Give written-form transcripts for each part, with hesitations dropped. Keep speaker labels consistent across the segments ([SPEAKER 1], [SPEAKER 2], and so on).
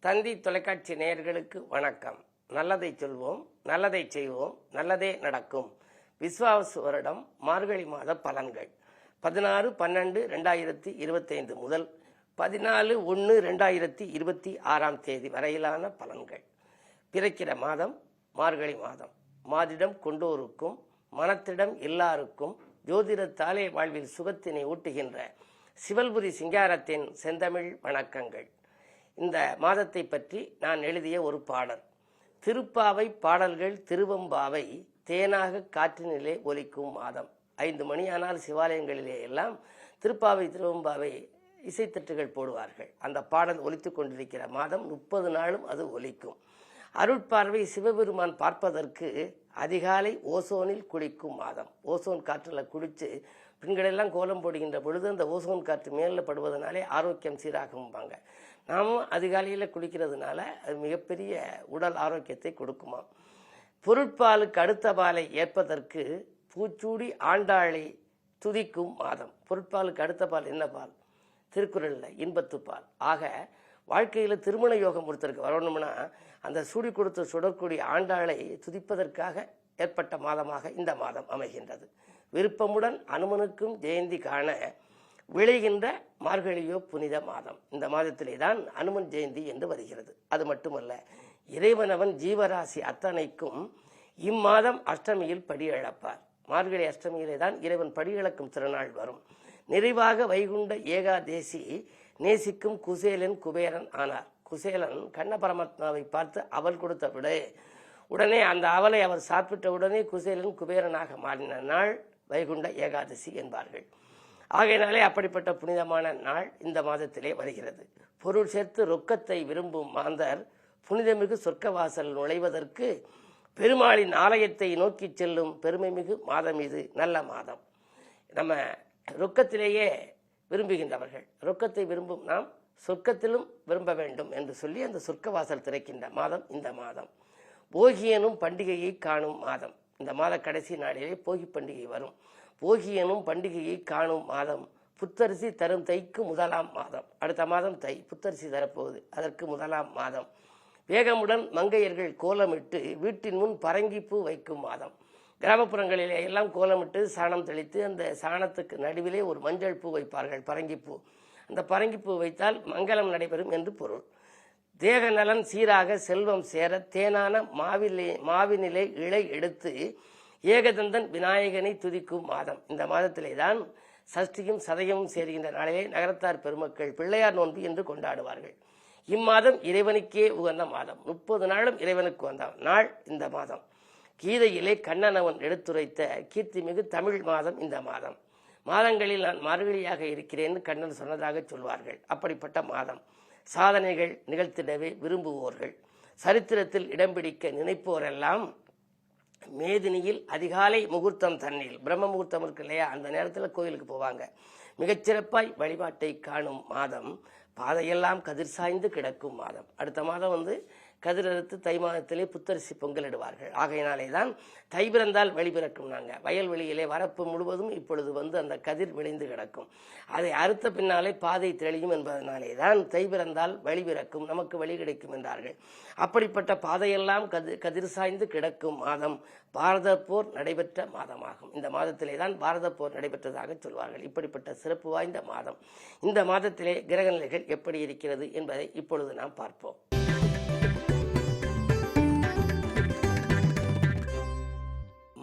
[SPEAKER 1] தந்தி தொலைக்காட்சி நேயர்களுக்கு வணக்கம். நல்லதை சொல்வோம், நல்லதை செய்வோம், நல்லதே நடக்கும். விஸ்வாவசு வருடம் மார்கழி மாத பலன்கள் 16/12/2025 முதல் 14/1/2026 வரையிலான பலன்கள். பிறக்கிற மாதம் மார்கழி மாதம். மாதிடம் கொண்டோருக்கும் மனத்திடம் எல்லாருக்கும் ஜோதிடத்தாலே வாழ்வில் சுகத்தினை ஊட்டுகின்ற சிவல்புரி சிங்காரத்தின் செந்தமிழ் வணக்கங்கள். இந்த மாதத்தை பற்றி நான் எழுதிய ஒரு பாடல். திருப்பாவை பாடல்கள் திருவம்பாவை தேனாக காற்றினிலே ஒலிக்கும் மாதம். 5 மணியானால் சிவாலயங்களிலே எல்லாம் திருப்பாவை திருவம்பாவை இசைத்தட்டுகள் போடுவார்கள். அந்த பாடல் ஒலித்து கொண்டிருக்கிற மாதம் 30 நாளும் அது ஒலிக்கும். அருட்பார்வை சிவபெருமான் பார்ப்பதற்கு அதிகாலை ஓசோனில் குளிக்கும் மாதம். ஓசோன் காற்றில் குளித்து பெண்களெல்லாம் கோலம் போடுகின்ற பொழுது அந்த ஓசோன் காற்று மேலில் படுவதனாலே ஆரோக்கியம் சீராகும்பாங்க. நாமும் அதிகாலையில் குளிக்கிறதுனால அது மிகப்பெரிய உடல் ஆரோக்கியத்தை கொடுக்குமாம். பொருட்பாலுக்கு அடுத்த பாலை ஏற்பதற்கு பூச்சூடி ஆண்டாளை துதிக்கும் மாதம். பொருட்பாலுக்கு அடுத்த பால் என்ன பால்? திருக்குறளில் இன்பத்து பால். ஆக வாழ்க்கையில் திருமண யோகம் ஒருத்தருக்கு வரணும்னா அந்த சூடி கொடுத்த சுடற்கூடிய ஆண்டாளை துதிப்பதற்காக ஏற்பட்ட மாதமாக இந்த மாதம் அமைகின்றது. விருப்பமுடன் அனுமனுக்கும் ஜெயந்தி காண விளைகின்ற மார்கழியோ புனித மாதம். இந்த மாதத்திலே தான் அனுமன் ஜெயந்தி என்று வருகிறது. அது மட்டுமல்ல, இறைவனவன் ஜீவராசி அத்தனைக்கும் இம்மாதம் அஷ்டமியில் படியிழப்பார். மார்கழி அஷ்டமியிலே தான் இறைவன் படியிழக்கும் திருநாள் வரும். நிறைவாக வைகுண்ட ஏகாதேசி நேசிக்கும் குசேலன் குபேரன் ஆனார். குசேலன் கண்ண பரமாத்மாவை பார்த்து அவள் கொடுத்த விட உடனே அந்த அவளை அவர் சாப்பிட்ட உடனே குசேலன் குபேரனாக மாறின நாள் வைகுண்ட ஏகாதசி என்பார்கள். ஆகையினாலே அப்படிப்பட்ட புனிதமான நாள் இந்த மாதத்திலே வருகிறது. பொருள் சேர்த்து ரொக்கத்தை விரும்பும் மாந்தர் புனிதமிகு சொர்க்கவாசல் நுழைவதற்கு பெருமாளின் ஆலயத்தை நோக்கி செல்லும் பெருமைமிகு மாதம் இது. நல்ல மாதம். நம்ம ரொக்கத்திலேயே விரும்புகின்றவர்கள், ரொக்கத்தை விரும்பும் நாம் சொர்க்கத்திலும் விரும்ப வேண்டும் என்று சொல்லி அந்த சொர்க்கவாசல் திறக்கின்ற மாதம் இந்த மாதம். போகியனும் பண்டிகையை காணும் மாதம். இந்த மாத கடைசி நாளிலே போகி பண்டிகை வரும். போகியனும் பண்டிகையை காணும் மாதம். புத்தரிசி தரும் தைக்கு முதலாம் மாதம். அடுத்த மாதம் தை, புத்தரிசி தரப்போகுது, அதற்கு முதலாம் மாதம். வேகமுடன் மங்கையர்கள் கோலமிட்டு வீட்டின் முன் பரங்கிப்பூ வைக்கும் மாதம். கிராமப்புறங்களிலே எல்லாம் கோலமிட்டு சாணம் தெளித்து அந்த சாணத்துக்கு நடுவிலே ஒரு மஞ்சள் பூ வைப்பார்கள், பரங்கிப்பூ. அந்த பரங்கிப்பூ வைத்தால் மங்களம் நடைபெறும் என்று பொருள். தேக நலன் சீராக செல்வம் சேர தேனான மாவினிலே இழை எடுத்து ஏகதந்தன் விநாயகனை துதிக்கும் மாதம். இந்த மாதத்திலே தான் சஷ்டியும் சதயமும் சேர்கின்ற நாளிலே நகரத்தார் பெருமக்கள் பிள்ளையார் நோன்பு என்று கொண்டாடுவார்கள். இம்மாதம் இறைவனுக்கே உகந்த மாதம். 30 நாளும் இறைவனுக்கு வந்த நாள் இந்த மாதம். கீதையிலே கண்ணனவன் எடுத்துரைத்த கீர்த்திமிகு தமிழ் மாதம் இந்த மாதம். மாதங்களில் நான் மார்கழியாக இருக்கிறேன் கண்ணன் சொன்னதாக சொல்வார்கள். அப்படிப்பட்ட மாதம். சாதனைகள் நிகழ்த்திடவே விரும்புவோர்கள், சரித்திரத்தில் இடம் பிடிக்க நினைப்போரெல்லாம் மேதினியில் அதிகாலை முகூர்த்தம் தண்ணில் பிரம்ம முகூர்த்தம் இருக்கு இல்லையா, அந்த நேரத்தில் கோயிலுக்கு போவாங்க. மிகச்சிறப்பாய் வழிபாட்டை காணும் மாதம். பாதையெல்லாம் கதிர் சாய்ந்து கிடக்கும் மாதம். அடுத்த மாதம் கதிரறுத்து தை மாதத்திலே புத்தரிசி பொங்கலிடுவார்கள். ஆகையினாலே தான் தை பிறந்தால் வழி பிறக்கும். நாங்கள் வயல்வெளியிலே வரப்பு முழுவதும் இப்பொழுது அந்த கதிர் விளைந்து கிடக்கும். அதை அறுத்த பின்னாலே பாதை தெளியும் என்பதனாலே தான் தை பிறந்தால் வழி பிறக்கும், நமக்கு வழி கிடைக்கும் என்றார்கள். அப்படிப்பட்ட பாதையெல்லாம் கதிர் சாய்ந்து கிடக்கும் மாதம் பாரத போர் நடைபெற்ற மாதமாகும். இந்த மாதத்திலே தான் பாரத போர் நடைபெற்றதாக சொல்வார்கள். இப்படிப்பட்ட சிறப்பு வாய்ந்த மாதம். இந்த மாதத்திலே கிரக நிலைகள் எப்படி இருக்கிறது என்பதை இப்பொழுது நாம் பார்ப்போம்.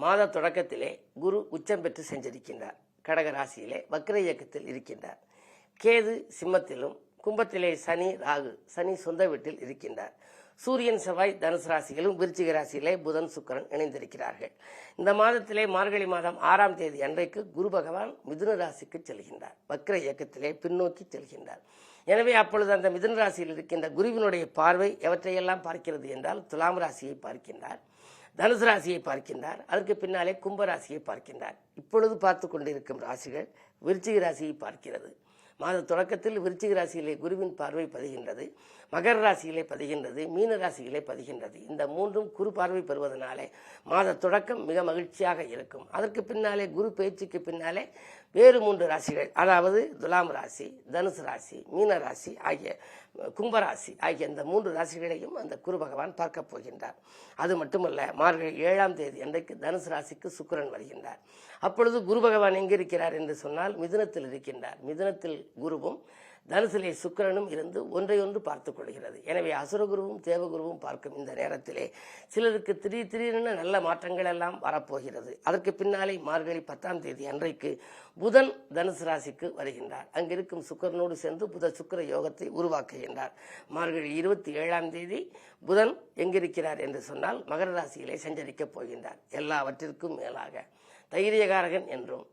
[SPEAKER 1] மாத தொடக்கத்திலே குரு உச்சம் பெற்று சென்றிருக்கின்றார். கடக ராசியிலே வக்ர இயக்கத்தில் இருக்கின்றார். கேது சிம்மத்திலும், கும்பத்திலே சனி ராகு, சனி சொந்த வீட்டில் இருக்கின்றார். சூரியன் செவ்வாய் தனுசு ராசிகளும், விருச்சிக ராசியிலே புதன் சுக்கிரன் இணைந்திருக்கிறார்கள். இந்த மாதத்திலே மார்கழி மாதம் 6ஆம் தேதி அன்றைக்கு குரு பகவான் மிதுன ராசிக்கு செல்கின்றார். வக்ர இயக்கத்திலே பின்னோக்கி செல்கின்றார். எனவே அப்பொழுது அந்த மிதுன ராசியில் இருக்கின்ற குருவினுடைய பார்வை எவற்றையெல்லாம் பார்க்கிறது என்றால் துலாம் ராசியை பார்க்கின்றார், தனுசு ராசியை பார்க்கின்றார், அதற்கு பின்னாலே கும்பராசியை பார்க்கின்றார். இப்பொழுது பார்த்து கொண்டிருக்கும் ராசிகள் விருச்சிக ராசியை பார்க்கிறது. மாத தொடக்கத்தில் விருச்சிக ராசியிலே குருவின் பார்வை பதிகின்றது, மகர ராசியிலே பதிகின்றது, மீன ராசியிலே பதிகின்றது. இந்த மூன்றும் குரு பார்வை பெறுவதனாலே மாத தொடக்கம் மிக மகிழ்ச்சியாக இருக்கும். அதற்கு பின்னாலே குரு பேச்சுக்கு பின்னாலே வேறு 3 ராசிகள், அதாவது துலாம் ராசி, தனுசு ராசி, மீன ராசி ஆகிய கும்பராசி ஆகிய அந்த 3 ராசிகளையும் அந்த குரு பகவான் பார்க்க போகின்றார். அது மட்டுமல்ல, மார்கழி 7ஆம் தேதி அன்றைக்கு தனுசு ராசிக்கு சுக்கிரன் வருகின்றார். அப்பொழுது குரு பகவான் எங்கே இருக்கிறார் என்று சொன்னால் மிதுனத்தில் இருக்கின்றார். மிதுனத்தில் குருவும் தனுசிலே சுக்கிரனும் இருந்து ஒன்றையொன்று பார்த்துக் கொள்கிறது. எனவே அசுரகுருவும் தேவகுருவும் பார்க்கும் இந்த நேரத்திலே சிலருக்கு திடீரென நல்ல மாற்றங்கள் எல்லாம் வரப்போகிறது. அதற்கு பின்னாலே மார்கழி 10ஆம் தேதி அன்றைக்கு புதன் தனுசு ராசிக்கு வருகின்றார். அங்கிருக்கும் சுக்கிரனோடு சேர்ந்து புத சுக்கிர யோகத்தை உருவாக்குகின்றார். மார்கழி 27ஆம் தேதி புதன் எங்கிருக்கிறார் என்று சொன்னால் மகர ராசியிலே சஞ்சரிக்கப் போகின்றார். எல்லாவற்றிற்கும் மேலாக தைரியகாரகன் என்றும்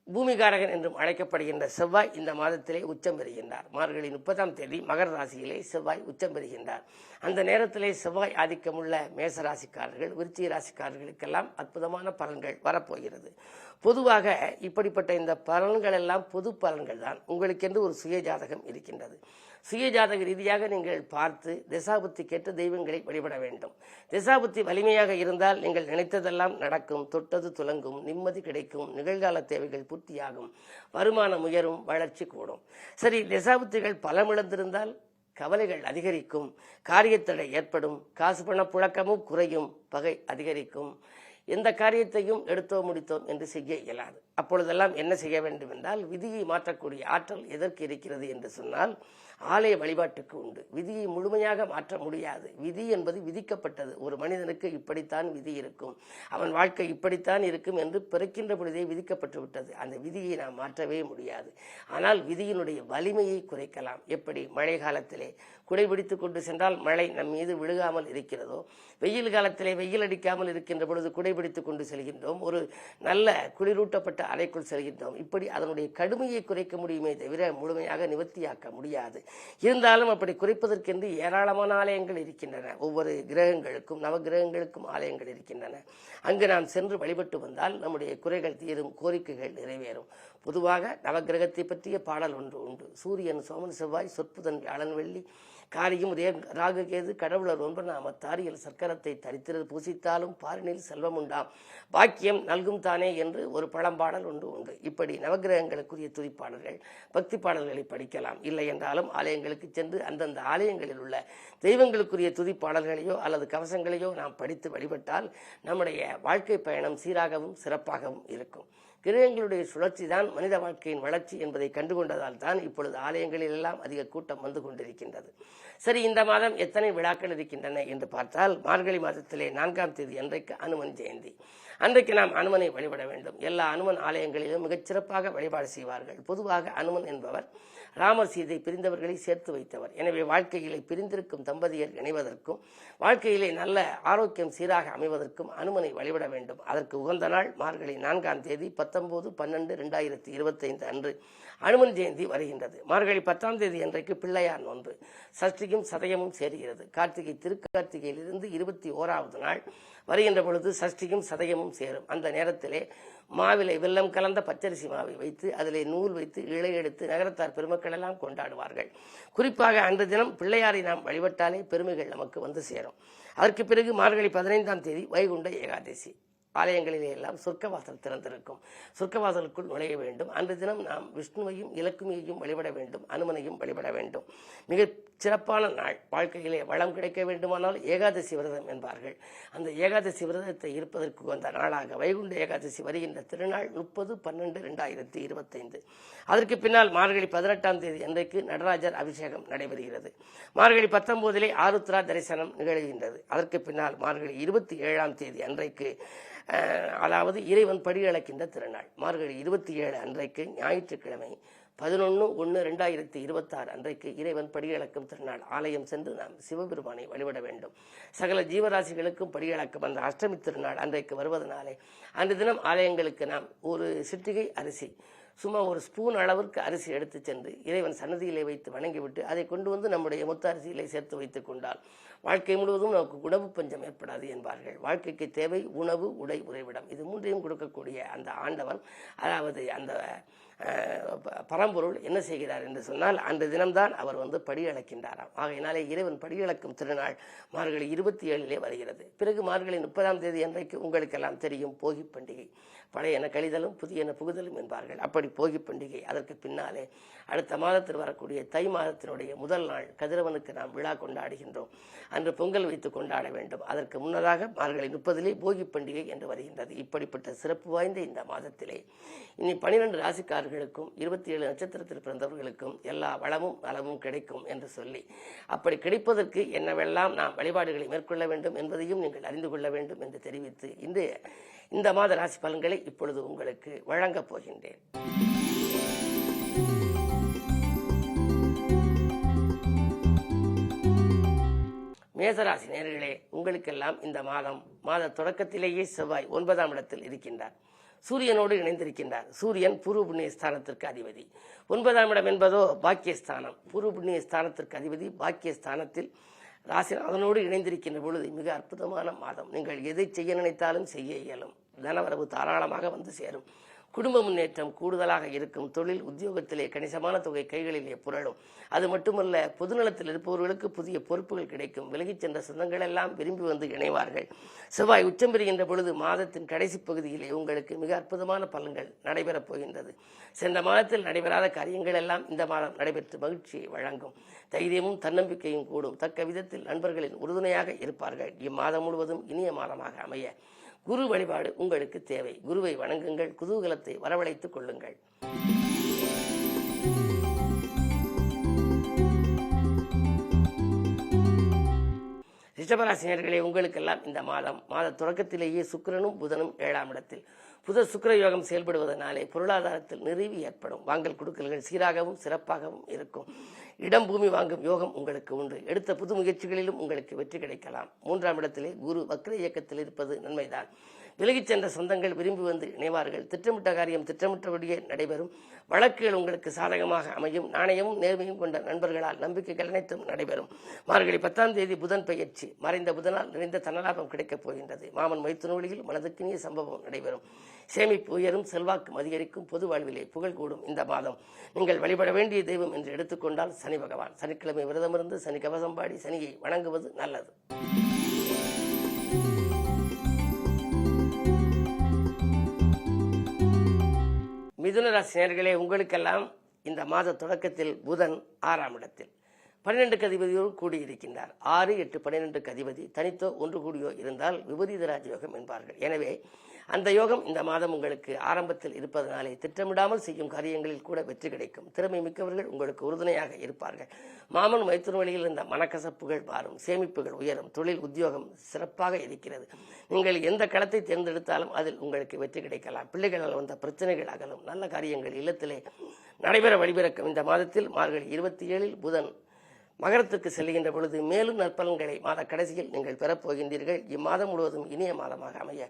[SPEAKER 1] பூமிகாரகன் என்றும் அழைக்கப்படுகின்ற செவ்வாய் இந்த மாதத்திலே உச்சம் பெறுகின்றார். மார்கழி 30ஆம் தேதி மகர ராசியிலே செவ்வாய் உச்சம் பெறுகின்றார். அந்த நேரத்திலே செவ்வாய் ஆதிக்கமுள்ள மேச ராசிக்காரர்கள், விருச்சிக ராசிக்காரர்களுக்கெல்லாம் அற்புதமான பலன்கள் வரப்போகிறது. பொதுவாக இப்படிப்பட்ட இந்த பலன்கள் எல்லாம் பொது பலன்கள் தான். உங்களுக்கென்று ஒரு சுய ஜாதகம் இருக்கின்றது. சுய ஜாதக ரீதியாக நீங்கள் பார்த்து திசாபுத்தி கேட்டு தெய்வங்களை வழிபட வேண்டும். திசாபுத்தி வலிமையாக இருந்தால் நீங்கள் நினைத்ததெல்லாம் நடக்கும், தொட்டது துலங்கும், நிம்மதி கிடைக்கும், நிகழ்கால தேவைகள் பூர்த்தியாகும், வருமானம் உயரும், வளர்ச்சி கூடும். சரி, திசாபுத்திகள் பலமிழந்திருந்தால் கவலைகள் அதிகரிக்கும், காரியத்தடை ஏற்படும், காசு பண புழக்கமும் குறையும், பகை அதிகரிக்கும், எந்த காரியத்தையும் எடுத்தோம் முடித்தோம் என்று செய்ய இயலாது. அப்பொழுதெல்லாம் என்ன செய்ய வேண்டும் என்றால், விதியை மாற்றக்கூடிய ஆற்றல் எதற்கு இருக்கிறது என்று சொன்னால் ஆலய வழிபாட்டுக்கு உண்டு. விதியை முழுமையாக மாற்ற முடியாது. விதி என்பது விதிக்கப்பட்டது. ஒரு மனிதனுக்கு இப்படித்தான் விதி இருக்கும், அவன் வாழ்க்கை இப்படித்தான் இருக்கும் என்று பிறக்கின்ற பொழுதே விதிக்கப்பட்டு விட்டது. அந்த விதியை நாம் மாற்றவே முடியாது. ஆனால் விதியினுடைய வலிமையை குறைக்கலாம். எப்படி மழை காலத்திலே குடைபிடித்துக் கொண்டு சென்றால் மழை நம் மீது விழுகாமல் இருக்கிறதோ, வெயில் காலத்திலே வெயில் அடிக்காமல் இருக்கின்ற பொழுது குடைபிடித்துக் கொண்டு செல்கின்றோம், ஒரு நல்ல குளிரூட்டப்பட்ட அறைக்குள் செல்கின்றோம். இப்படி அதனுடைய கடுமையை குறைக்க முடியுமே தவிர முழுமையாக நிவர்த்தியாக்க முடியாது. இருந்தாலும் அப்படி குறைப்பதற்கென்று ஏராளமான ஆலயங்கள் இருக்கின்றன. ஒவ்வொரு கிரகங்களுக்கும் நவகிரகங்களுக்கும் ஆலயங்கள் இருக்கின்றன. அங்கு நாம் சென்று வழிபட்டு வந்தால் நம்முடைய குறைகள் தீரும், கோரிக்கைகள் நிறைவேறும். பொதுவாக நவகிரகத்தை பற்றிய பாடல் ஒன்று உண்டு. சூரியன், சோமன், செவ்வாய், சொற்புதன், வியாழன், வெள்ளி, காரியம், ராகு, கேது, கடவுளர் ஒன்பது நாமத்தாரியல் சர்க்கரத்தை தரித்திரது பூசித்தாலும் பாரினில் செல்வம் உண்டாம், பாக்கியம் நல்கும் தானே என்று ஒரு பழம்பாடல் ஒன்று உண்டு. இப்படி நவகிரகங்களுக்குரிய துதிப்பாடல்கள், பக்தி பாடல்களை படிக்கலாம். இல்லை என்றாலும் ஆலயங்களுக்கு சென்று அந்தந்த ஆலயங்களில் உள்ள தெய்வங்களுக்குரிய துதிப்பாடல்களையோ அல்லது கவசங்களையோ நாம் படித்து வழிபட்டால் நம்முடைய வாழ்க்கை பயணம் சீராகவும் சிறப்பாகவும் இருக்கும். கிரகங்களுடைய சுழற்சி தான் மனித வாழ்க்கையின் வளர்ச்சி என்பதை கண்டுகொண்டதால் தான் இப்பொழுது ஆலயங்களில் எல்லாம் அதிக கூட்டம் வந்து கொண்டிருக்கின்றது. சரி, இந்த மாதம் எத்தனை விழாக்கள் இருக்கின்றன என்று பார்த்தால் மார்கழி மாதத்திலே 4ஆம் தேதி அன்றைக்கு அனுமன் ஜெயந்தி. அன்றைக்கு நாம் அனுமனை வழிபட வேண்டும். எல்லா அனுமன் ஆலயங்களிலும் மிகச்சிறப்பாக வழிபாடு செய்வார்கள். பொதுவாக அனுமன் என்பவர் ராமர் சீதை பிரிந்தவர்களை சேர்த்து வைத்தவர். எனவே வாழ்க்கையிலே பிரிந்திருக்கும் தம்பதியர் இணைவதற்கும் வாழ்க்கையிலே நல்ல ஆரோக்கியம் சீராக அமைவதற்கும் அனுமனை வழிபட வேண்டும். அதற்கு உகந்த நாள் மார்கழி 4ஆம் தேதி 19/12/2025 அன்று அனுமன் ஜெயந்தி வருகின்றது. மார்கழி 10ஆம் தேதி அன்றைக்கு பிள்ளையார் நோன்பு, சஷ்டியும் சதயமும் சேருகிறது. கார்த்திகை திருக்கார்த்திகையிலிருந்து 21ஆவது நாள் வருகின்ற பொழுது சஷ்டியும் சதயமும் சேரும். அந்த நேரத்திலே மாவிலை வெல்லம் கலந்த பச்சரிசி மாவை வைத்து அதிலே நூல் வைத்து இழை எடுத்து நகரத்தார் பெருமக்கள் எல்லாம் கொண்டாடுவார்கள். குறிப்பாக அன்று தினம் பிள்ளையாரை நாம் வழிபட்டாலே பெருமைகள் நமக்கு வந்து சேரும். அதற்கு பிறகு மார்கழி 15ஆம் தேதி வைகுண்ட ஏகாதசி. ஆலயங்களிலே எல்லாம் சொர்க்கவாசல் திறந்திருக்கும். சொர்க்கவாசலுக்குள் நுழைய வேண்டும். அன்று தினம் நாம் விஷ்ணுவையும் இலக்குமியையும் வழிபட வேண்டும், அனுமனையும் வழிபட வேண்டும். மிக சிறப்பான நாள். வாழ்க்கையிலே வளம் கிடைக்க வேண்டுமானால் ஏகாதசி விரதம் என்பார்கள். அந்த ஏகாதசி விரதத்தை இருப்பதற்கு வந்த நாளாக வைகுண்ட ஏகாதசி வருகின்ற திருநாள் 30/12/2025. அதற்கு பின்னால் மார்கழி 18ஆம் தேதி அன்றைக்கு நடராஜர் அபிஷேகம் நடைபெறுகிறது. மார்கழி 19 ஆருத்ரா தரிசனம் நிகழ்கின்றது. அதற்கு பின்னால் மார்கழி 27ஆம் தேதி அன்றைக்கு அதாவது இறைவன் படி அளக்கின்ற திருநாள். மார்கழி 27 அன்றைக்கு ஞாயிற்றுக்கிழமை 11/1/2026 அன்றைக்கு இறைவன் படியளக்கும் திருநாள். ஆலயம் சென்று நாம் சிவபெருமானை வழிபட வேண்டும். சகல ஜீவராசிகளுக்கும் படியளக்கும் அந்த அஷ்டமி திருநாள் அன்றைக்கு வருவதனாலே அன்று தினம் ஆலயங்களுக்கு நாம் ஒரு சிட்டிகை அரிசி, சும்மா ஒரு ஸ்பூன் அளவிற்கு அரிசி எடுத்து சென்று இறைவன் சன்னதியிலே வைத்து வணங்கிவிட்டு அதை கொண்டு வந்து நம்முடைய மொத்த அரிசியிலே சேர்த்து வைத்துக் கொண்டால் வாழ்க்கை முழுவதும் நமக்கு உணவு பஞ்சம் ஏற்படாது என்பார்கள். வாழ்க்கைக்கு தேவை உணவு, உடை, உறைவிடம். இது மூன்றையும் கொடுக்கக்கூடிய அந்த ஆண்டவன், அதாவது அந்த பரம்பொருள் என்ன செய்கிறார் என்று சொன்னால் அன்று தினம்தான் அவர் வந்து படியளக்கின்றாராம். ஆகையினாலே இறைவன் படியளக்கும் திருநாள் மார்கழி 27 வருகிறது. பிறகு மார்கழி 30ஆம் தேதி அன்றைக்கு உங்களுக்கெல்லாம் தெரியும் போகி பண்டிகை. பழையன கழிதலும் புதியன புகுதலும் என்பார்கள். அப்படி மறுபடி போகி பண்டிகை. அதற்கு பின்னாலே அடுத்த மாதத்தில் வரக்கூடிய தை மாதத்தினுடைய முதல் நாள் கதிரவனுக்கு நாம் விழா கொண்டாடுகின்றோம். அன்று பொங்கல் வைத்து கொண்டாட வேண்டும். அதற்கு முன்னதாக மார்கழி 30 போகி பண்டிகை என்று வருகின்றது. இப்படிப்பட்ட சிறப்பு வாய்ந்த இந்த மாதத்திலே இனி 12 ராசிக்காரர்களுக்கும் 27 நட்சத்திரத்தில் பிறந்தவர்களுக்கும் எல்லா வளமும் நலமும் கிடைக்கும் என்று சொல்லி, அப்படி கிடைப்பதற்கு என்னவெல்லாம் நாம் வழிபாடுகளை மேற்கொள்ள வேண்டும் என்பதையும் நீங்கள் அறிந்து கொள்ள வேண்டும் என்று தெரிவித்து இந்த மாத ராசி பலன்களை இப்பொழுது உங்களுக்கு வழங்கப் போகின்றேன். மேசராசி நேயர்களே, உங்களுக்கெல்லாம் இந்த மாத தொடக்கத்திலேயே செவ்வாய் 9ஆம் இடத்தில் இருக்கின்றார். சூரியனோடு இணைந்திருக்கின்றார். சூரியன் பூர்வ புண்ணிய ஸ்தானத்திற்கு அதிபதி. 9ஆம் இடம் என்பதோ பாக்கியஸ்தானம். பூர்வ புண்ணிய ஸ்தானத்திற்கு அதிபதி பாக்கியஸ்தானத்தில் ராசிநாதனோடு இணைந்திருக்கின்ற பொழுது மிக அற்புதமான மாதம். நீங்கள் எதை செய்ய நினைத்தாலும் செய்ய இயலும். தனவரவு தாராளமாக வந்து சேரும். குடும்ப முன்னேற்றம் கூடுதலாக இருக்கும். தொழில் உத்தியோகத்திலே கணிசமான தொகை கைகளிலே புரளும். அது மட்டுமல்ல, பொதுநலத்தில் இருப்பவர்களுக்கு புதிய பொறுப்புகள் கிடைக்கும். விலகிச் சென்ற சொந்தங்கள் எல்லாம் விரும்பி வந்து இணைவார்கள். செவ்வாய் உச்சம் பெறுகின்ற பொழுது மாதத்தின் கடைசி பகுதியிலே உங்களுக்கு மிக அற்புதமான பலன்கள் நடைபெறப் போகின்றது. சென்ற மாதத்தில் நடைபெறாத காரியங்கள் எல்லாம் இந்த மாதம் நடைபெற்று மகிழ்ச்சியை வழங்கும். தைரியமும் தன்னம்பிக்கையும் கூடும். தக்க விதத்தில் நண்பர்களின் உறுதுணையாக இருப்பார்கள். இம்மாதம் முழுவதும் இனிய மாதமாக அமைய குரு வழிபாடு உங்களுக்கு தேவை. குருவை வணங்குங்கள். குதூகலத்தை வரவழைத்துக் கொள்ளுங்கள். ரிஷபராசினியர்களே, உங்களுக்கெல்லாம் இந்த மாத தொடக்கத்திலேயே சுக்கிரனும் புதனும் 7ஆம் இடத்தில். புத சுக்கிர யோகம் செயல்படுவதனாலே பொருளாதாரத்தில் நிறைவு ஏற்படும். வாங்கல் கொடுக்கல்கள் சீராகவும் சிறப்பாகவும் இருக்கும். இடம் பூமி வாங்கும் யோகம் உங்களுக்கு உண்டு. எடுத்த புது முயற்சிகளிலும் உங்களுக்கு வெற்றி கிடைக்கலாம். 3ஆம் இடத்திலே குரு வக்ர இயக்கத்தில் இருப்பது நன்மைதான். விலகிச் சென்ற சொந்தங்கள் விரும்பி வந்து இணைவார்கள். திட்டமிட்ட காரியம் திட்டமிட்டபடியே நடைபெறும். வழக்குகள் உங்களுக்கு சாதகமாக அமையும். நாணயமும் நேர்மையும் கொண்ட நண்பர்களால் நம்பிக்கைகள் அனைத்தும் நடைபெறும். மார்கழி 10ஆம் தேதி புதன் பெயர்ச்சி. மறைந்த புதனால் நிறைந்த தனலாபம் கிடைக்கப் போகின்றது. மாமன் மைத்துன வழியில் மனதுக்கினிய சம்பவம் நடைபெறும். சேமிப்பு உயரும். செல்வாக்கு அதிகரிக்கும். பொது வாழ்விலே புகழ் கூடும். இந்த மாதம் நீங்கள் வழிபட வேண்டிய தெய்வம் என்று எடுத்துக்கொண்டால் சனி பகவான். சனிக்கிழமை விரதமிருந்து சனி கவசம் பாடி சனியை வணங்குவது நல்லது. மிதுன ராசி நேயர்களே, உங்களுக்கெல்லாம் இந்த மாத தொடக்கத்தில் புதன் 6ஆம் இடத்தில் 12க்கு அதிபதியோடு கூடியிருக்கின்றார். 6, 8, 12க்கு அதிபதி தனித்தோ ஒன்று கூடியோ இருந்தால் விபரீத ராஜயோகம் என்பார்கள். எனவே அந்த யோகம் இந்த மாதம் உங்களுக்கு ஆரம்பத்தில் இருப்பதனாலே திட்டமிடாமல் செய்யும் காரியங்களில் கூட வெற்றி கிடைக்கும். திறமை மிக்கவர்கள் உங்களுக்கு உறுதுணையாக இருப்பார்கள். மாமன் மைத்துன வழியில் இருந்த மனக்கசப்புகள் மாறும். சேமிப்புகள் உயரும். தொழில் உத்தியோகம் சிறப்பாக இருக்கிறது. நீங்கள் எந்த களத்தை தேர்ந்தெடுத்தாலும் அதில் உங்களுக்கு வெற்றி கிடைக்கலாம். பிள்ளைகளால் வந்த பிரச்சனைகள் அகலும். நல்ல காரியங்கள் இல்லத்திலே நடைபெற வழிபிறக்கும். இந்த மாதத்தில் மார்கழி 27 புதன் மகரத்துக்கு செல்கின்ற பொழுது மேலும் நற்பலன்களை மாத கடைசியில் நீங்கள் பெறப்போகின்றீர்கள். இம்மாதம் முழுவதும் இனிய மாதமாக அமைய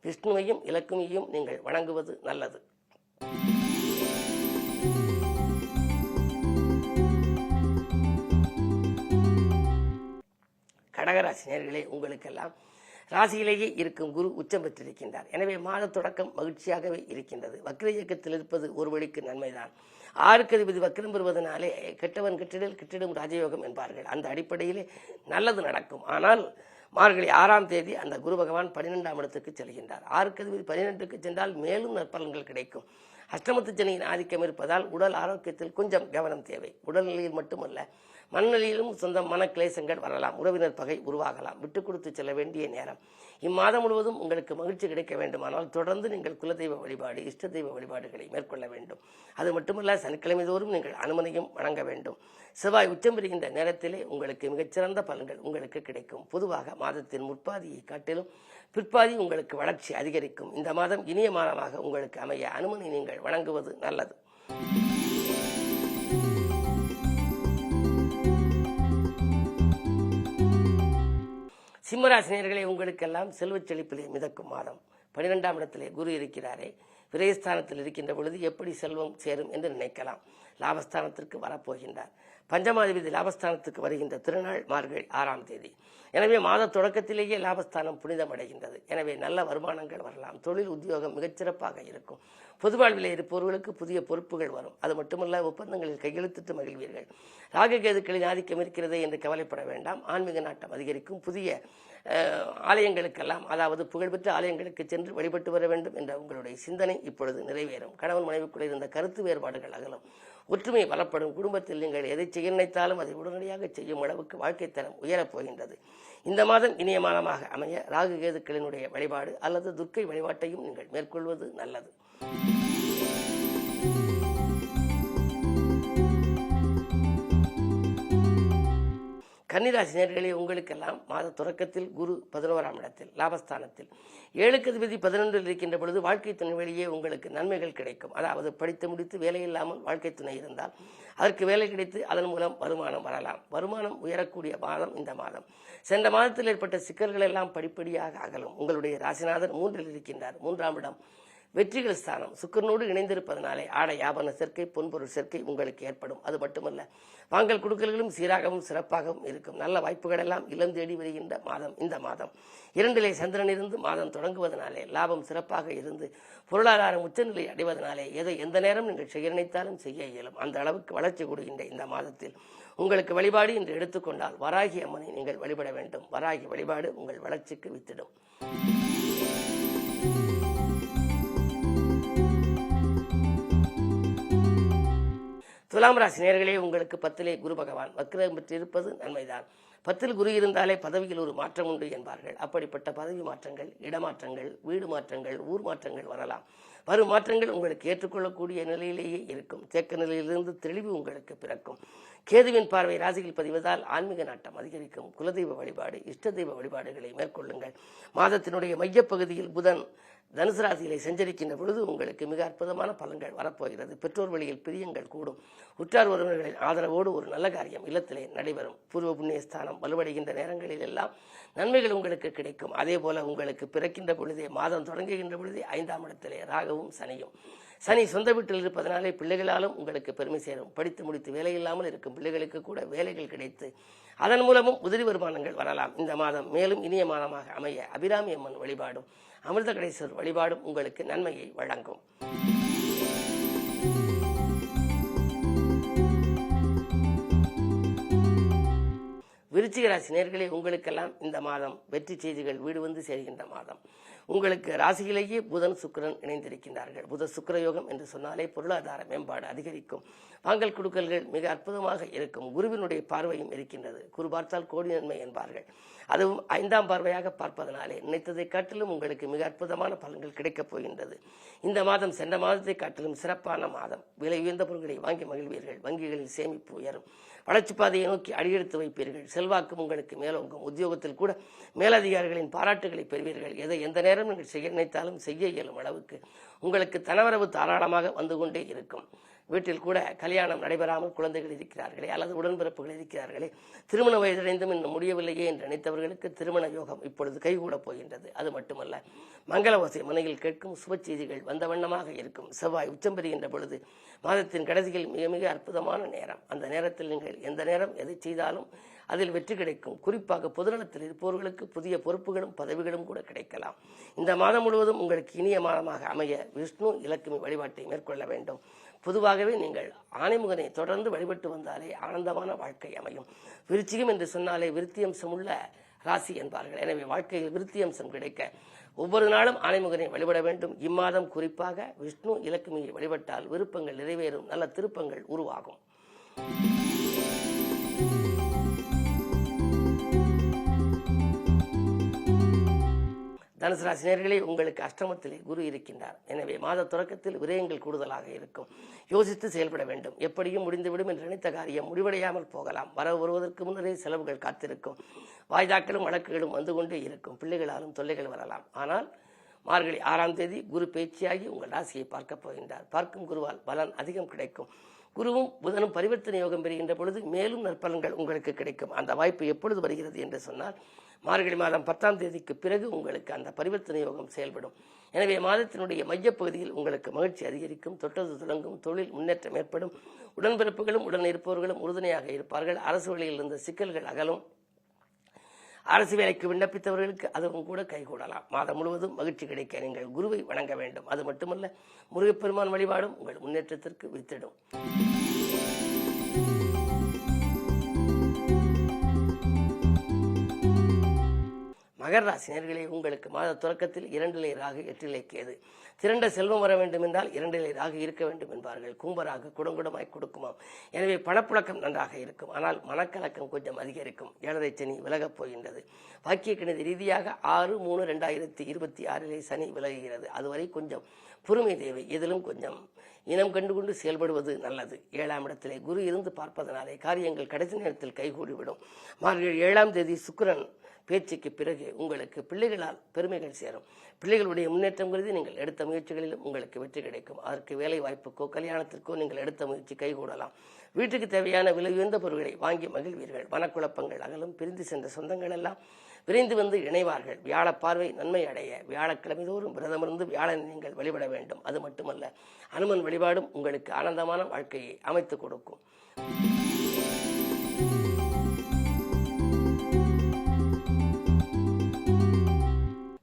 [SPEAKER 1] விஷ்ணுவையும் இலக்குமியையும் நீங்கள் வணங்குவது நல்லது. கடகராசி நேயர்களே, உங்களுக்கெல்லாம் ராசியிலேயே இருக்கும் குரு உச்சம் பெற்றிருக்கின்றார். எனவே மாத தொடக்கம் மகிழ்ச்சியாகவே இருக்கின்றது. வக்ர இயக்கத்தில் இருப்பது ஒரு வழிக்கு நன்மைதான். 6க்கு அதிபதி வக்ரம் பெறுவதனாலே கெட்டவன் கெட்டிடல் கெட்டிடும் ராஜயோகம் என்பார்கள். அந்த அடிப்படையிலே நல்லது நடக்கும். ஆனால் மார்கழி 6ஆம் தேதி அந்த குரு பகவான் 12ஆம் இடத்துக்கு செல்கின்றார். 6க்கு அதிபதி 12க்கு சென்றால் மேலும் நற்பலன்கள் கிடைக்கும். அஷ்டமத்து சனியின் ஆதிக்கம் இருப்பதால் உடல் ஆரோக்கியத்தில் கொஞ்சம் கவனம் தேவை. உடல்நிலையில் மட்டுமல்ல, மனநிலையிலும் சொந்த மன கிளேசங்கள் வரலாம். உறவினர் பகை உருவாகலாம். விட்டு கொடுத்து செல்ல வேண்டிய நேரம். இம்மாதம் முழுவதும் உங்களுக்கு மகிழ்ச்சி கிடைக்க வேண்டுமானால் தொடர்ந்து நீங்கள் குலதெய்வ வழிபாடு, இஷ்ட தெய்வ வழிபாடுகளை மேற்கொள்ள வேண்டும். அது மட்டுமல்ல, சனிக்கிழமை தோறும் நீங்கள் அனுமதியும் வழங்க வேண்டும். செவ்வாய் உச்சம் பெறுகின்ற நேரத்திலே உங்களுக்கு மிகச்சிறந்த பலன்கள் உங்களுக்கு கிடைக்கும். பொதுவாக மாதத்தின் முற்பாதியை காட்டிலும் பிற்பாதி உங்களுக்கு வளர்ச்சி அதிகரிக்கும். இந்த மாதம் இனிய மாதமாக உங்களுக்கு அமைய அனுமதி நீங்கள் வழங்குவது நல்லது. சிம்மராசினியர்களே, உங்களுக்கெல்லாம் செல்வச் செழிப்பிலே மிதக்கும் மாதம். 12ஆம் இடத்திலே குரு இருக்கிறாரே, விரயஸ்தானத்தில் இருக்கின்ற பொழுது எப்படி செல்வம் சேரும் என்று நினைக்கலாம். லாபஸ்தானத்திற்கு வரப்போகின்றார். பஞ்சமாதிபதி லாபஸ்தானத்துக்கு வருகின்ற திருநாள் மார்கழி 6ஆம் தேதி. எனவே மாத தொடக்கத்திலேயே லாபஸ்தானம் புனிதம் அடைகின்றது. எனவே நல்ல வருமானங்கள் வரலாம். தொழில் உத்தியோகம் மிகச்சிறப்பாக இருக்கும். பொது வாழ்வில் இருப்பவர்களுக்கு புதிய பொறுப்புகள் வரும். அது மட்டுமல்ல, ஒப்பந்தங்களில் கையெழுத்திட்டு மகிழ்வீர்கள். ராகு கேதுக்களின் ஆதிக்கம் இருக்கிறதே என்று கவலைப்பட வேண்டாம். ஆன்மீக நாட்டம் அதிகரிக்கும். புதிய ஆலயங்களுக்கெல்லாம், அதாவது புகழ்பெற்ற ஆலயங்களுக்கு சென்று வழிபட்டு வர வேண்டும் என்ற உங்களுடைய சிந்தனை இப்பொழுது நிறைவேறும். கணவன் மனைவிக்குள்ள இருந்த கருத்து வேறுபாடுகள் அகலும், ஒற்றுமை பலப்படும். குடும்பத்தில் நீங்கள் எதை செய்ய நினைத்தாலும் அதை உடனடியாக செய்யும் அளவுக்கு வாழ்க்கை தரம் உயரப் போகின்றது. இந்த மாதம் இனிய மாதமாக அமைய ராகு கேதுக்களினுடைய வழிபாடு அல்லது துர்க்கை வழிபாட்டையும் நீங்கள் மேற்கொள்வது நல்லது. கன்னிராசி நேயர்களே, உங்களுக்கெல்லாம் மாத தொடக்கத்தில் குரு 11ஆம் இடத்தில் லாபஸ்தானத்தில் 7க்கு அதிபதி 11இல் இருக்கின்ற பொழுது வாழ்க்கை துணை வழியே உங்களுக்கு நன்மைகள் கிடைக்கும். அதாவது படித்து முடித்து வேலை இல்லாமல் வாழ்க்கை துணை இருந்தால் அதற்கு வேலை கிடைத்து அதன் மூலம் வருமானம் வரலாம். வருமானம் உயரக்கூடிய மாதம் இந்த மாதம். சென்ற மாதத்தில் ஏற்பட்ட சிக்கல்கள் எல்லாம் படிப்படியாக அகலும். உங்களுடைய ராசிநாதன் 3இல் இருக்கின்றார். 3ஆம் இடம் வெற்றிகள் ஸ்தானம். சுக்கிரனோடு இணைந்திருப்பதனாலே ஆடை ஆபரண சேர்க்கை, பொன்பொருள் சேர்க்கை உங்களுக்கு ஏற்படும். அது மட்டுமல்ல, வாங்கல் கொடுக்கல்களும் சீராகவும் சிறப்பாகவும் இருக்கும். நல்ல வாய்ப்புகள் எல்லாம் இளம் தேடி வருகின்ற மாதம் இந்த மாதம். 2லே சந்திரன் இருந்து மாதம் தொடங்குவதனாலே லாபம் சிறப்பாக இருந்து பொருளாதாரம் உச்சநிலை அடைவதனாலே எதை எந்த நேரம் நீங்கள் செய்ய நினைத்தாலும் செய்ய இயலும். அந்த அளவுக்கு வளர்ச்சி கொடுக்கின்ற இந்த மாதத்தில் உங்களுக்கு வழிபாடு என்று எடுத்துக்கொண்டால் வராகி அம்மனை நீங்கள் வழிபட வேண்டும். வராகி வழிபாடு உங்கள் வளர்ச்சிக்கு வித்திடும். துலாம் ராசி நேயர்களே, உங்களுக்கு 10லே குரு பகவான் வக்ரம் பெற்றிருப்பது நன்மைதான். 10இல் குரு இருந்தாலே பதவியில் ஒரு மாற்றம் உண்டு என்பார்கள். அப்படிப்பட்ட பதவி மாற்றங்கள், இடமாற்றங்கள், வீடு மாற்றங்கள், ஊர் மாற்றங்கள் வரலாம். வரும் மாற்றங்கள் உங்களுக்கு ஏற்றுக்கொள்ளக்கூடிய நிலையிலேயே இருக்கும். தேக்க நிலையிலிருந்து தெளிவு உங்களுக்கு பிறக்கும். கேதுவின் பார்வை ராசியில் பதிவதால் ஆன்மீக நாட்டம் அதிகரிக்கும். குலதெய்வ வழிபாடு, இஷ்ட தெய்வ வழிபாடுகளை மேற்கொள்ளுங்கள். மாதத்தினுடைய மையப்பகுதியில் புதன் தனுசு ராசியிலே சஞ்சரிக்கின்ற பொழுது உங்களுக்கு மிக அற்புதமான பலன்கள் வரப்போகிறது. பெற்றோர் வழியில் பிரியங்கள் கூடும். உற்றார் உறவினர்களின் ஆதரவோடு ஒரு நல்ல காரியம் இல்லத்திலே நடைபெறும். பூர்வ புண்ணிய ஸ்தானம் வலுவடைகின்ற நேரங்களில் எல்லாம் நன்மைகள் உங்களுக்கு கிடைக்கும். அதே போல உங்களுக்கு பிறக்கின்ற பொழுதே, மாதம் தொடங்குகின்ற பொழுதே 5ஆம் இடத்திலே ராகுவும் சனியும். சனி சொந்த வீட்டில் இருப்பதனாலே பிள்ளைகளாலும் உங்களுக்கு பெருமை சேரும். படித்து முடித்து வேலையில்லாமல் இருக்கும் பிள்ளைகளுக்கு கூட வேலைகள் கிடைத்து அதன் மூலமும் உதிரி வருமானங்கள் வரலாம். இந்த மாதம் மேலும் இனிய மாதமாக அமைய அபிராமி அம்மன் வழிபாடும் அமிர்த கடேஸ்வரர் வழிபாடும் உங்களுக்கு நன்மையை வழங்கும். விருச்சிக ராசி நேயர்களே, உங்களுக்கெல்லாம் இந்த மாதம் வெற்றி செய்திகள் வீடு வந்து சேர்கின்ற மாதம். உங்களுக்கு ராசியிலேயே புதன் சுக்கிரன் இணைந்திருக்கின்றார்கள். புத சுக்கிர யோகம் என்று சொன்னாலே பொருளாதார மேம்பாடு அதிகரிக்கும். வாங்கல் கொடுக்கல்கள் மிக அற்புதமாக இருக்கும். குருவினுடைய பார்வையும் இருக்கின்றது. குரு பார்த்தால் கோடி நன்மை என்பார்கள். அதுவும் 5ஆம் பார்வையாக பார்ப்பதனாலே நினைத்ததை காட்டிலும் உங்களுக்கு மிக அற்புதமான பலன்கள் கிடைக்கப் போகின்றது. இந்த மாதம் சென்ற மாதத்தை காட்டிலும் சிறப்பான மாதம். விலை உயர்ந்த பொருட்களை வாங்கி மகிழ்வீர்கள். வங்கிகளில் சேமிப்பு உயரும். வளர்ச்சி பாதையை நோக்கி அடியெடுத்து வைப்பீர்கள். செல்வாக்கும் உங்களுக்கு மேலோங்கும். உத்தியோகத்தில் கூட மேலதிகாரிகளின் பாராட்டுகளை பெறுவீர்கள். எதை எந்த நேரம் நீங்கள் செய்ய நினைத்தாலும் செய்ய இயலும் அளவுக்கு உங்களுக்கு தனவரவு தாராளமாக வந்து கொண்டே இருக்கும். வீட்டில் கூட கல்யாணம் நடைபெறாமல் குழந்தைகள் இருக்கிறார்களே அல்லது உடன்பிறப்புகள் இருக்கிறார்களே, திருமண வயதடைந்தும் இன்னும் முடியவில்லையே என்று நினைத்தவர்களுக்கு திருமண யோகம் இப்பொழுது கைகூடப் போகின்றது. அது மட்டுமல்ல, மங்கள ஓசை மனையில் கேட்கும் சுப செய்திகள் வந்த வண்ணமாக இருக்கும். செவ்வாய் உச்சம் பெறுகின்ற பொழுது மாதத்தின் கடைசியில் மிக மிக அற்புதமான நேரம். அந்த நேரத்தில் நீங்கள் எந்த நேரம் எதை செய்தாலும் அதில் வெற்றி கிடைக்கும். குறிப்பாக பொதுநலத்தில் இருப்பவர்களுக்கு புதிய பொறுப்புகளும் பதவிகளும் கூட கிடைக்கலாம். இந்த மாதம் முழுவதும் உங்களுக்கு இனிய மாதமாக அமைய விஷ்ணு இலக்குமி வழிபாட்டை மேற்கொள்ள வேண்டும். பொதுவாகவே நீங்கள் ஆணைமுகனை தொடர்ந்து வழிபட்டு வந்தாலே ஆனந்தமான வாழ்க்கை அமையும். விருச்சிகம் என்று சொன்னாலே விருத்தியம்சம் உள்ள ராசி என்பார்கள். எனவே வாழ்க்கையில் விருத்தியம்சம் கிடைக்க ஒவ்வொரு நாளும் ஆணைமுகனை வழிபட வேண்டும். இம்மாதம் குறிப்பாக விஷ்ணு இலக்குமியை வழிபட்டால் விருப்பங்கள் நிறைவேறும். நல்ல திருப்பங்கள் உருவாகும். தனுசு ராசி நேயர்களே, உங்களுக்கு அஷ்டமத்திலே குரு இருக்கின்றார். எனவே மாத தொடக்கத்தில் விரயங்கள் கூடுதலாக இருக்கும். யோசித்து செயல்பட வேண்டும். எப்படியும் முடிந்துவிடும் என்று நினைத்த காரியம் முடிவடையாமல் போகலாம். வரவு வருவதற்கு முன்னரே செலவுகள் காத்திருக்கும். வாய்தாக்களும் வழக்குகளும் வந்து கொண்டே இருக்கும். பிள்ளைகளாலும் தொல்லைகள் வரலாம். ஆனால் மார்கழி 6ஆம் தேதி குரு பேச்சியாகி உங்கள் ராசியை பார்க்கப் போகின்றார். பார்க்கும் குருவால் பலன் அதிகம் கிடைக்கும். குருவும் புதனும் பரிவர்த்தனை யோகம் பெறுகின்ற பொழுது மேலும் நற்பலன்கள் உங்களுக்கு கிடைக்கும். அந்த வாய்ப்பு எப்பொழுது வருகிறது என்று சொன்னால், மார்கழி மாதம் 10ஆம் தேதிக்கு பிறகு உங்களுக்கு அந்த பரிவர்த்தனை யோகம் செயல்படும். எனவே மாதத்தினுடைய மையப்பகுதியில் உங்களுக்கு மகிழ்ச்சி அதிகரிக்கும். தொட்டது தொடங்கும். தொழில் முன்னேற்றம் ஏற்படும். உடன்பிறப்புகளும் உடன் இருப்பவர்களும் உறுதுணையாக இருப்பார்கள். அரசு வழியில் இருந்த சிக்கல்கள் அகலும். அரசு வேலைக்கு விண்ணப்பித்தவர்களுக்கு அதுவும் கூட கைகூடலாம். மாதம் முழுவதும் மகிழ்ச்சி கிடைக்க நீங்கள் குருவை வணங்க வேண்டும். அது மட்டுமல்ல, முருகப்பெருமான் வழிபாடும் உங்கள் முன்னேற்றத்திற்கு வித்திடும். மகர ராசி நேயர்களே, உங்களுக்கு மாத தொடக்கத்தில் 2 ராகு 8 கேது. திரண்ட செல்வம் வர வேண்டும் என்றால் 2 ராகு இருக்க வேண்டும் என்பார்கள். கும்பராகு குடங்குடமாய் கொடுக்குமாம். எனவே பணப்புழக்கம் நன்றாக இருக்கும். ஆனால் மனக்கலக்கம் கொஞ்சம் அதிகரிக்கும். 7 சனி விலகப் போகின்றது. வாக்கிய கணித ரீதியாக 6/3/2026 சனி விலகுகிறது. அதுவரை கொஞ்சம் பொறுமை தேவை. எதிலும் கொஞ்சம் இனம் கண்டுகொண்டு செயல்படுவது நல்லது. 7ஆம் இடத்திலே குரு இருந்து பார்ப்பதனாலே காரியங்கள் கடைசி நேரத்தில் கைகூடிவிடும். மார்கழி 7ஆம் தேதி சுக்கிரன் பேச்சுக்கு பிறகு உங்களுக்கு பிள்ளைகளால் பெருமைகள் சேரும். பிள்ளைகளுடைய முன்னேற்றம் கருதி நீங்கள் எடுத்த முயற்சிகளிலும் உங்களுக்கு வெற்றி கிடைக்கும். அதற்கு வேலை வாய்ப்புக்கோ கல்யாணத்திற்கோ நீங்கள் எடுத்த முயற்சி கைகூடலாம். வீட்டுக்கு தேவையான விலை உயர்ந்த பொருட்களை வாங்கி மகிழ்வீர்கள். மனக்குழப்பங்கள் அகலும். பிரிந்து சென்ற சொந்தங்கள் எல்லாம் விரைந்து வந்து இணைவார்கள். வியாழ பார்வை நன்மை அடைய வியாழக்கிழமை தோறும் விரதமிருந்து வியாழனை நீங்கள் வழிபட வேண்டும். அது மட்டுமல்ல, அனுமன் வழிபாடும் உங்களுக்கு ஆனந்தமான வாழ்க்கையை அமைத்துக் கொடுக்கும்.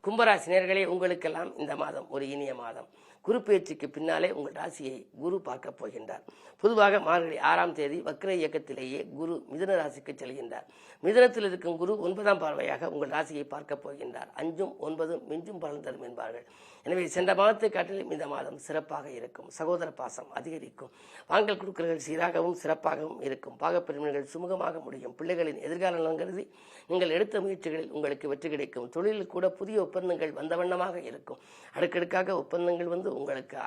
[SPEAKER 1] கும்பராசி நேயர்களே, உங்களுக்கெல்லாம் இந்த மாதம் ஒரு இனிய மாதம். குரு பேச்சுக்கு பின்னாலே உங்கள் ராசியை குரு பார்க்க போகின்றார். பொதுவாக மார்கழி 6ஆம் தேதி வக்ர இயக்கத்திலேயே குரு மிதுன ராசிக்கு செல்கின்றார். மிதுனத்தில் இருக்கும் குரு 9ஆம் பார்வையாக உங்கள் ராசியை பார்க்க போகின்றார். 5ம் 9ம் மிஞ்சும் பலன் தரும் என்பார்கள். எனவே சென்ற மாதத்தை காட்டிலும் இந்த மாதம் சிறப்பாக இருக்கும். சகோதர பாசம் அதிகரிக்கும். வாங்கல் கொடுக்கல்கள் சீராகவும் சிறப்பாகவும் இருக்கும். பாகப்பிரிவினைகள் சுமூகமாக முடியும். பிள்ளைகளின் எதிர்கால நலன் கருதி நீங்கள் எடுத்த முயற்சிகளில் உங்களுக்கு வெற்றி கிடைக்கும். தொழிலில் கூட புதிய ஒப்பந்தங்கள் வந்த வண்ணமாக இருக்கும். அடுக்கடுக்காக ஒப்பந்தங்கள் வந்து உங்களுக்கு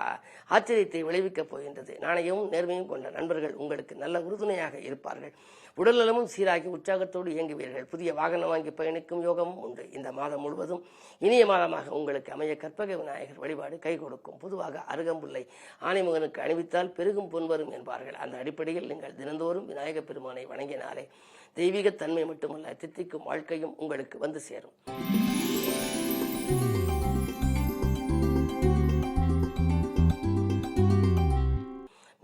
[SPEAKER 1] ஆச்சரியத்தை விளைவிக்கப் போகின்றது. நாணயமும் நேர்மையும் கொண்ட நண்பர்கள் உங்களுக்கு நல்ல உறுதுணையாக இருப்பார்கள். உடல்நலமும் சீராகி உற்சாகத்தோடு இயங்குவீர்கள். புதிய வாகனம் வாங்கி பயணிக்கும் யோகமும் உண்டு. இந்த மாதம் முழுவதும் இனிய மாதமாக உங்களுக்கு அமைய கற்பக விநாயகர் வழிபாடு கை கொடுக்கும். பொதுவாக அருகம்புல்லை ஆணைமுகனுக்கு அணிவித்தால் பெருகும் பொன் வரும் என்பார்கள். அந்த அடிப்படையில் நீங்கள் தினந்தோறும் விநாயகப் பெருமானை வணங்கினாலே தெய்வீகத்தன்மை மட்டுமல்ல, தித்திக்கும் வாழ்க்கையும் உங்களுக்கு வந்து சேரும்.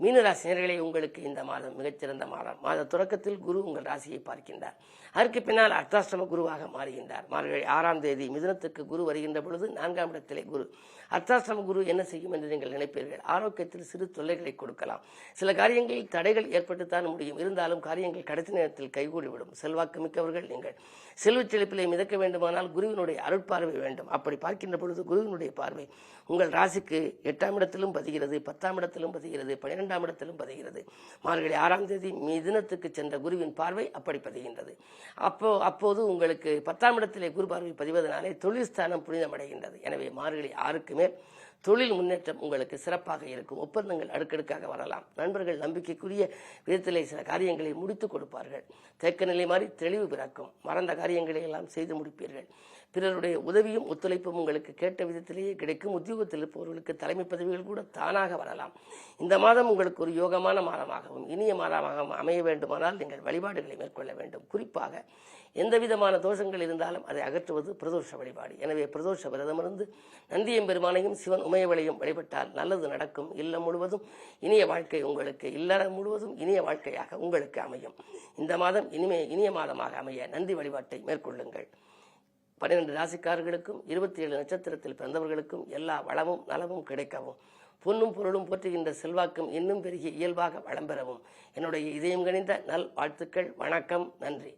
[SPEAKER 1] மீனராசி நேயர்களே, உங்களுக்கு இந்த மாதம் மிகச்சிறந்த மாதம். மாத தொடக்கத்தில் குரு உங்கள் ராசியை பார்க்கின்றார். அதற்கு பின்னால் அர்த்தாஷ்டம குருவாக மாறுகின்றார். மார்கழி 6ஆம் தேதி மிதுனத்துக்கு குரு வருகின்ற பொழுது 4ஆம் இடத்திலே குரு. அர்த்தாஷ்டம குரு என்ன செய்யும் என்று நீங்கள் நினைப்பீர்கள். ஆரோக்கியத்தில் சிறு தொல்லைகளை கொடுக்கலாம். சில காரியங்களில் தடைகள் ஏற்பட்டுத்தான் முடியும். இருந்தாலும் காரியங்கள் கடைசி நேரத்தில் கைகூடிவிடும். செல்வாக்கு மிக்கவர்கள் நீங்கள். செல்வச் செழிப்பிலே மிதக்க வேண்டுமானால் குருவினுடைய அருட்பார்வை வேண்டும். அப்படி பார்க்கின்ற பொழுது குருவினுடைய பார்வை உங்கள் ராசிக்கு 8ஆம் இடத்திலும் பதிகிறது, 10ஆம் இடத்திலும் பதிகிறது, 12ஆம் இடத்திலும் பதிகிறது. மார்கழி 6ஆம் தேதி மிதுனத்துக்கு சென்ற குருவின் பார்வை அப்படி பதிகின்றது. அப்போது உங்களுக்கு 10ஆம் இடத்திலே குரு பார்வை பதிவதனாலே தொழில் ஸ்தானம் புனிதமடைகின்றது. எனவே மார்கழி 6க்கு மேல் தொழில் முன்னேற்றம் உங்களுக்கு சிறப்பாக இருக்கும். ஒப்பந்தங்கள் அடுக்கடுக்காக வரலாம். நண்பர்கள் நம்பிக்கைக்குரிய விதத்திலே சில காரியங்களை முடித்துக் கொடுப்பார்கள். தேக்க நிலை மாறி தெளிவு பிறக்கும். மறந்த காரியங்களை எல்லாம் செய்து முடிப்பீர்கள். பிறருடைய உதவியும் ஒத்துழைப்பும் உங்களுக்கு கேட்ட விதத்திலேயே கிடைக்கும். உத்தியோகத்தில் இருப்பவர்களுக்கு தலைமை பதவிகள் கூட தானாக வரலாம். இந்த மாதம் உங்களுக்கு ஒரு யோகமான மாதமாகவும் இனிய மாதமாகவும் அமைய வேண்டுமானால் நீங்கள் வழிபாடுகளை மேற்கொள்ள வேண்டும். குறிப்பாக எந்த விதமான தோஷங்கள் இருந்தாலும் அதை அகற்றுவது பிரதோஷ வழிபாடு. எனவே பிரதோஷ விரதமிருந்து நந்தியம்பெருமானையும் சிவன் உமையவளையும் வழிபட்டால் நல்லது நடக்கும். இல்லம் முழுவதும் இனிய வாழ்க்கை உங்களுக்கு, இல்லறம் முழுவதும் இனிய வாழ்க்கையாக உங்களுக்கு அமையும். இந்த மாதம் இனிய மாதமாக அமைய நந்தி வழிபாட்டை மேற்கொள்ளுங்கள். 12 ராசிக்காரர்களுக்கும் 27 நட்சத்திரத்தில் பிறந்தவர்களுக்கும் எல்லா வளமும் நலமும் கிடைக்கவும், பொன்னும் பொருளும் போற்றுகின்ற செல்வாக்கும் இன்னும் பெருகி இயல்பாக வளம் பெறவும் என்னுடைய இதயம் கனிந்த நல் வாழ்த்துக்கள். வணக்கம். நன்றி.